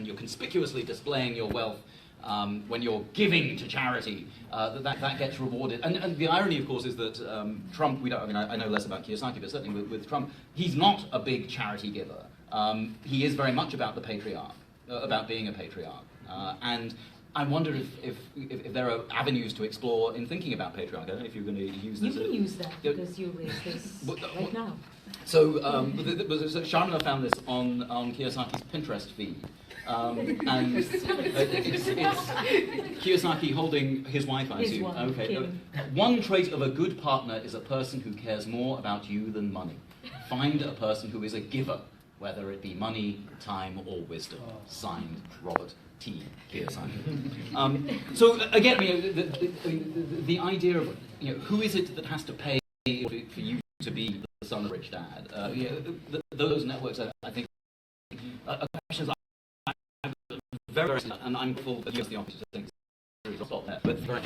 you're conspicuously displaying your wealth, when you're giving to charity, that gets rewarded. And the irony, of course, is that Trump, I know less about Kiyosaki, but certainly with Trump, he's not a big charity giver. He is very much about the patriarch, about being a patriarch. And I wonder if there are avenues to explore in thinking about patriarch. I don't know if you're going to use this. You can use that because you raised this right now. So, Sharmila found this on Kiyosaki's Pinterest feed. And it's Kiyosaki holding his wife, I assume. Okay. One trait of a good partner is a person who cares more about you than money. Find a person who is a giver, whether it be money, time, or wisdom. Signed, Robert T. Kiyosaki. So again, the idea of who is it that has to pay for you to be the son of a rich dad? Those networks, I think, are questions I'm very, and I'm full of the opposite things. Stop there, but very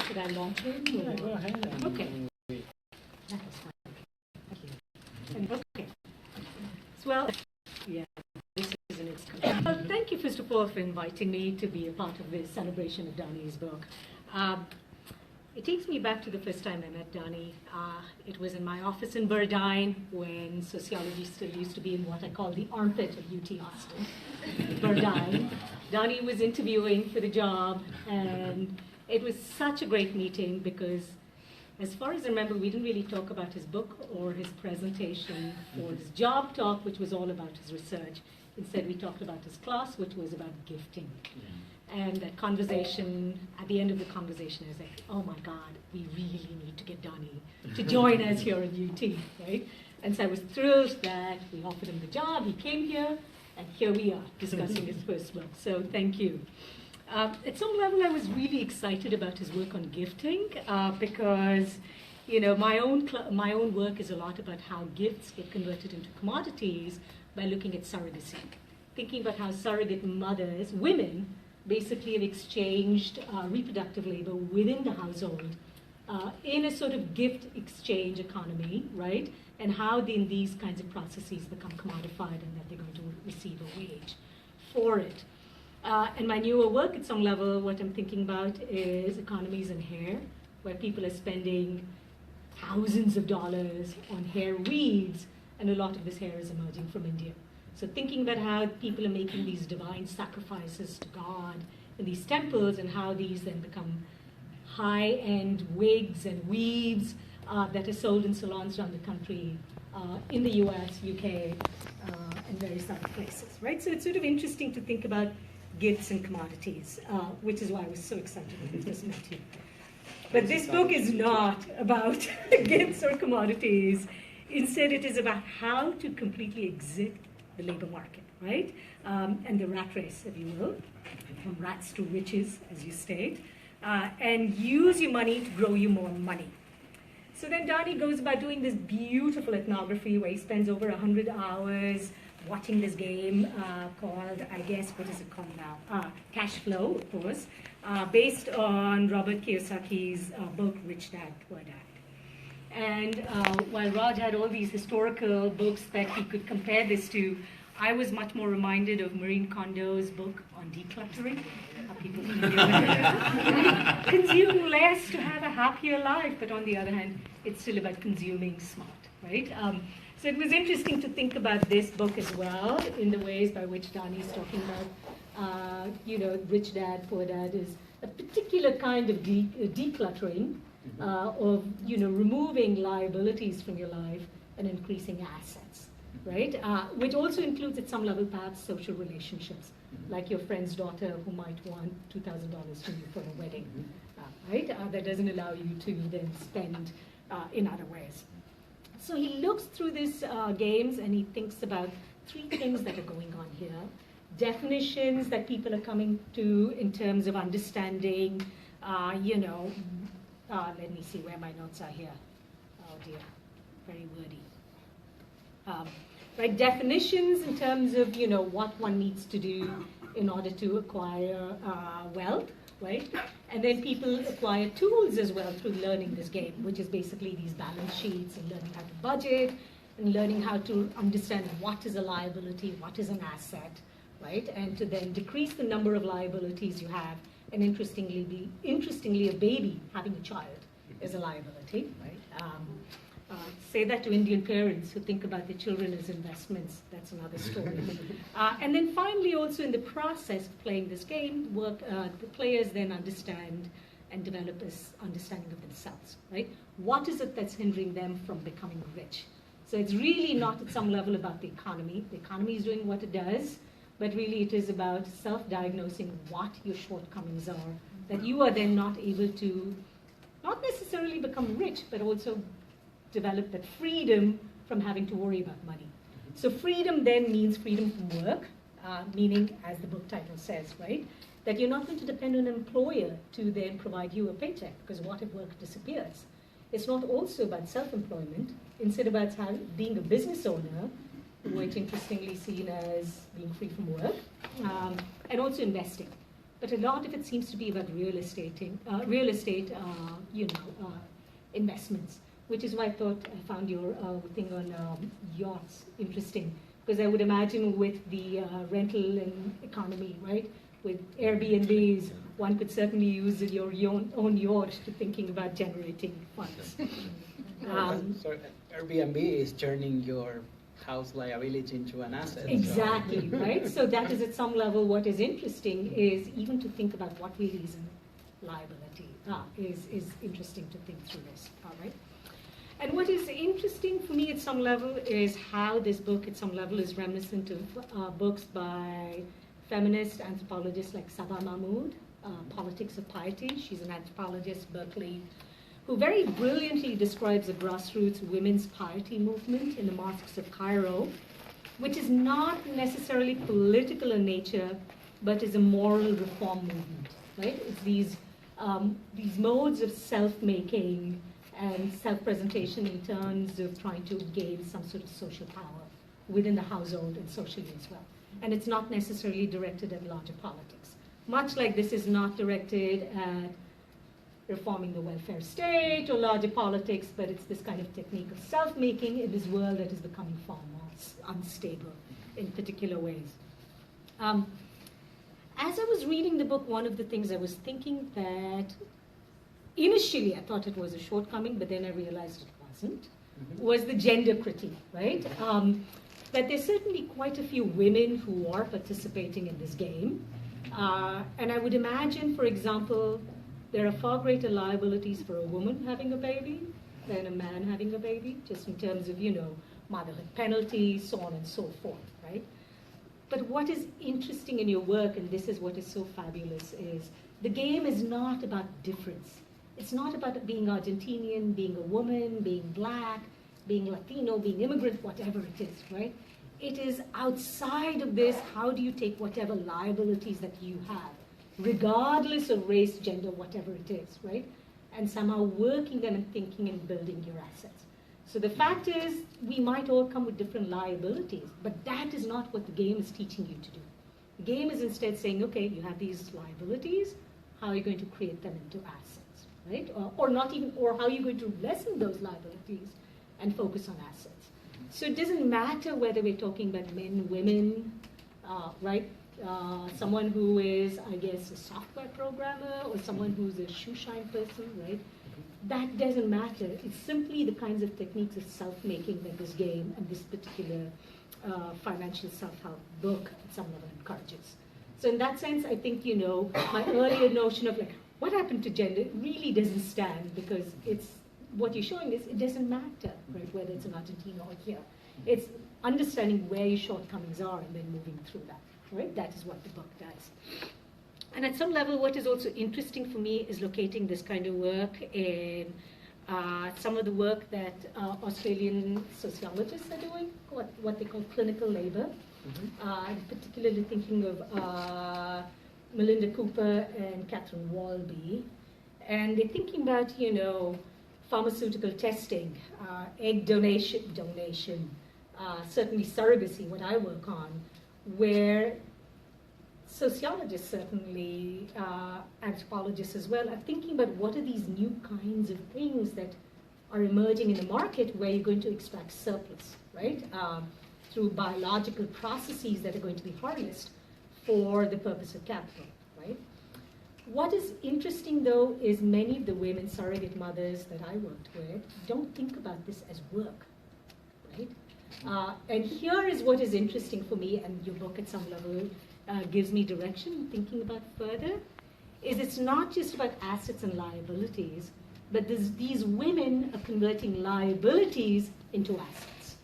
should I launch it? Yeah, go ahead. Okay. That was fine. Thank you. Okay. Well, yeah, this is an excellent. Well, thank you, first of all, for inviting me to be a part of this celebration of Dani's book. It takes me back to the first time I met Dani. It was in my office in Burdine when sociology still used to be in what I call the armpit of UT Austin. Burdine. Dani was interviewing for the job, and it was such a great meeting because, as far as I remember, we didn't really talk about his book or his presentation or his job talk, which was all about his research. Instead, we talked about his class, which was about gifting. And that conversation, at the end of the conversation, I was like, oh my God, we really need to get Dani to join us here at UT, right? And so I was thrilled that we offered him the job, he came here, and here we are discussing his first book. So thank you. At some level, I was really excited about his work on gifting because, my own work is a lot about how gifts get converted into commodities by looking at surrogacy, thinking about how surrogate mothers, women, basically have exchanged reproductive labor within the household in a sort of gift exchange economy, right? And how then these kinds of processes become commodified and that they're going to receive a wage for it. And my newer work at some level, what I'm thinking about is economies in hair, where people are spending thousands of dollars on hair weaves, and a lot of this hair is emerging from India. So thinking about how people are making these divine sacrifices to God in these temples and how these then become high-end wigs and weaves that are sold in salons around the country, in the US, UK, and various other places, right? So it's sort of interesting to think about gifts and commodities, which is why I was so excited when I first met you. But this book is not about gifts or commodities. Instead, it is about how to completely exit the labor market, right? And the rat race, if you will, from rats to riches, as you state, and use your money to grow you more money. So then Dani goes about doing this beautiful ethnography where he spends over 100 hours watching this game called, I guess, what is it called now? Cash Flow, of course, based on Robert Kiyosaki's book, Rich Dad, Poor Dad. And while Raj had all these historical books that he could compare this to, I was much more reminded of Marie Kondo's book on decluttering. How people consume less to have a happier life, but on the other hand, it's still about consuming smart, right? So it was interesting to think about this book as well in the ways by which Dani is talking about, Rich Dad, Poor Dad is a particular kind of decluttering. Of removing liabilities from your life and increasing assets, right? Which also includes at some level perhaps social relationships, like your friend's daughter who might want $2,000 from you for a wedding, right? That doesn't allow you to then spend in other ways. So he looks through these games and he thinks about three things that are going on here. Definitions that people are coming to in terms of understanding, let me see where my notes are here. Oh dear, very wordy. Right, definitions in terms of what one needs to do in order to acquire wealth, right? And then people acquire tools as well through learning this game, which is basically these balance sheets and learning how to budget and learning how to understand what is a liability, what is an asset, right? And to then decrease the number of liabilities you have. And interestingly, a baby having a child is a liability, right? Say that to Indian parents who think about their children as investments. That's another story. And then finally, also in the process of playing this game, the players then understand and develop this understanding of themselves, right? What is it that's hindering them from becoming rich? So it's really not at some level about the economy. The economy is doing what it does, but really it is about self-diagnosing what your shortcomings are, that you are then not able to not necessarily become rich, but also develop that freedom from having to worry about money. So freedom then means freedom from work, meaning, as the book title says, right, that you're not going to depend on an employer to then provide you a paycheck, because what if work disappears? It's not also about self-employment, instead about being a business owner, which interestingly seen as being free from work, and also investing. But a lot of it seems to be about real estate investments, which is why I thought I found your thing on yachts interesting, because I would imagine with the rental and economy, right, with Airbnbs, one could certainly use your own yacht to thinking about generating funds. So Airbnb is turning your house liability into an asset. Exactly, right? So that is at some level what is interesting is even to think about what really is a liability is interesting to think through this, all right? And what is interesting for me at some level is how this book at some level is reminiscent of books by feminist anthropologists like Saba Mahmood, Politics of Piety. She's an anthropologist, Berkeley, who very brilliantly describes a grassroots women's piety movement in the mosques of Cairo, which is not necessarily political in nature, but is a moral reform movement, right? It's these modes of self-making and self-presentation in terms of trying to gain some sort of social power within the household and socially as well. And it's not necessarily directed at larger politics. Much like this is not directed at reforming the welfare state or larger politics, but it's this kind of technique of self-making in this world that is becoming far more unstable in particular ways. As I was reading the book, one of the things I was thinking that initially I thought it was a shortcoming, but then I realized it wasn't, was the gender critique, right? That there's certainly quite a few women who are participating in this game. And I would imagine, for example, there are far greater liabilities for a woman having a baby than a man having a baby, just in terms of, motherhood penalties, so on and so forth, right? But what is interesting in your work, and this is what is so fabulous, is the game is not about difference. It's not about being Argentinian, being a woman, being black, being Latino, being immigrant, whatever it is, right? It is outside of this, how do you take whatever liabilities that you have, regardless of race, gender, whatever it is, right? And somehow working them and thinking and building your assets. So the fact is, we might all come with different liabilities, but that is not what the game is teaching you to do. The game is instead saying, okay, you have these liabilities, how are you going to create them into assets, right? Or not even, or how are you going to lessen those liabilities and focus on assets. So it doesn't matter whether we're talking about men, women, right? Someone who is, I guess, a software programmer or someone who's a shoe shine person, right? That doesn't matter. It's simply the kinds of techniques of self-making that this game and this particular financial self-help book at some level encourages. So in that sense, I think, my earlier notion of like, what happened to gender really doesn't stand, because it's, what you're showing is it doesn't matter, right, whether it's in Argentina or here. It's understanding where your shortcomings are and then moving through that. Right? That is what the book does. And at some level, what is also interesting for me is locating this kind of work in some of the work that Australian sociologists are doing, what they call clinical labor. Particularly thinking of Melinda Cooper and Catherine Walby. And they're thinking about, pharmaceutical testing, egg donation, certainly surrogacy, what I work on, where sociologists certainly, anthropologists as well, are thinking about what are these new kinds of things that are emerging in the market where you're going to extract surplus, right? Through biological processes that are going to be harnessed for the purpose of capital, right? What is interesting, though, is many of the women surrogate mothers that I worked with don't think about this as work, right? And here is what is interesting for me, and your book at some level gives me direction, thinking about further, is it's not just about assets and liabilities, but these women are converting liabilities into assets,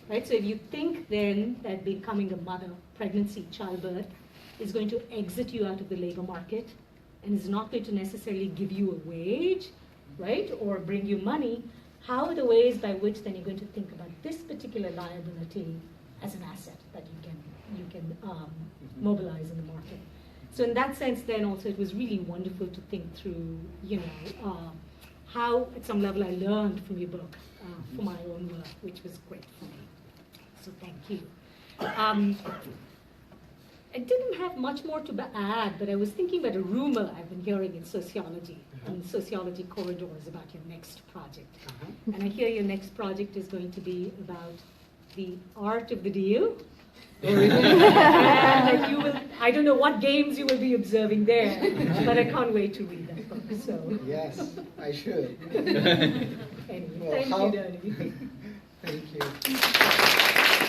right? So if you think then that becoming a mother, pregnancy, childbirth, is going to exit you out of the labor market and is not going to necessarily give you a wage, right, or bring you money, how are the ways by which then you're going to think about this particular liability as an asset that you can mobilize in the market? So in that sense, then also it was really wonderful to think through, how at some level I learned from your book for my own work, which was great for me. So thank you. I didn't have much more to add, but I was thinking about a rumor I've been hearing in sociology, in sociology corridors, about your next project. And I hear your next project is going to be about the art of the deal. And that you will, I don't know what games you will be observing there, but I can't wait to read that book. So yes, I should. Anyway, Well, thank you, Danny. Thank you.